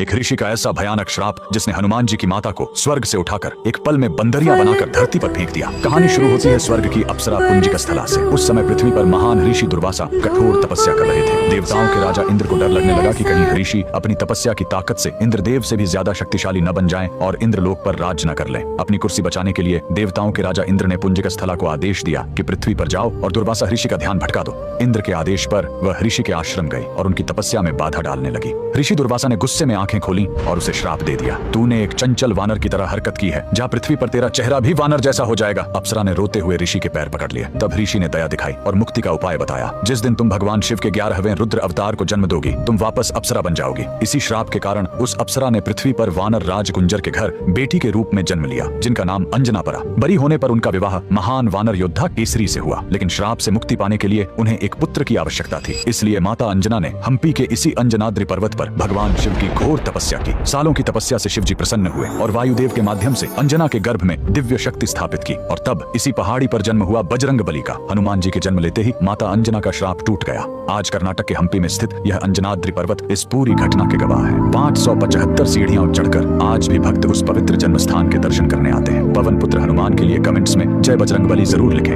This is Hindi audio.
एक ऋषि का ऐसा भयानक श्राप जिसने हनुमान जी की माता को स्वर्ग से उठाकर एक पल में बंदरिया बनाकर धरती पर फेंक दिया। कहानी शुरू होती है स्वर्ग की अप्सरा पुंजिकस्थला से। उस समय पृथ्वी पर महान ऋषि दुर्वासा कठोर तपस्या कर रहे थे। देवताओं के राजा इंद्र को डर लगने लगा कि कहीं ऋषि अपनी तपस्या की ताकत से इंद्रदेव से भी ज्यादा शक्तिशाली न बन जाएं और इंद्रलोक पर राज न कर लें। अपनी कुर्सी बचाने के लिए देवताओं के राजा इंद्र ने पुंजिकस्थला को आदेश दिया कि पृथ्वी पर जाओ और दुर्वासा ऋषि का ध्यान भटका दो। इंद्र के आदेश पर वह ऋषि के आश्रम गए और उनकी तपस्या में बाधा डालने लगी। ऋषि दुर्वासा ने गुस्से में आंखें खोली और उसे श्राप दे दिया। तूने एक चंचल वानर की तरह हरकत की है, जहाँ पृथ्वी पर तेरा चेहरा भी वानर जैसा हो जाएगा। अप्सरा ने रोते हुए ऋषि के पैर पकड़ लिए। तब ऋषि ने दया दिखाई और मुक्ति का उपाय बताया। जिस दिन तुम भगवान शिव के 11वें रुद्र अवतार को जन्म दोगी, तुम वापस अप्सरा बन जाओगी। इसी श्राप के कारण उस अप्सरा ने पृथ्वी पर वानर राज कुंजर के घर बेटी के रूप में जन्म लिया, जिनका नाम अंजना पड़ा। बड़ी होने पर उनका विवाह महान वानर योद्धा केसरी से हुआ, लेकिन श्राप से मुक्ति पाने के लिए उन्हें एक पुत्र की आवश्यकता थी। इसलिए माता अंजना ने हम्पी के इसी अंजनाद्रि पर्वत पर भगवान शिव की घोर तपस्या की। सालों की तपस्या से शिवजी प्रसन्न हुए और वायुदेव के माध्यम से अंजना के गर्भ में दिव्य शक्ति स्थापित की। और तब इसी पहाड़ी पर जन्म हुआ बजरंग बली का। हनुमान जी के जन्म लेते ही माता अंजना का श्राप टूट गया। आज कर्नाटक के हम्पी में स्थित यह अंजनाद्रि पर्वत इस पूरी घटना के गवाह है। 575 सीढ़ियां चढ़कर आज भी भक्त उस पवित्र जन्म स्थान के दर्शन करने आते हैं। पवन पुत्र हनुमान के लिए कमेंट्स में जय बजरंग बली जरूर लिखें।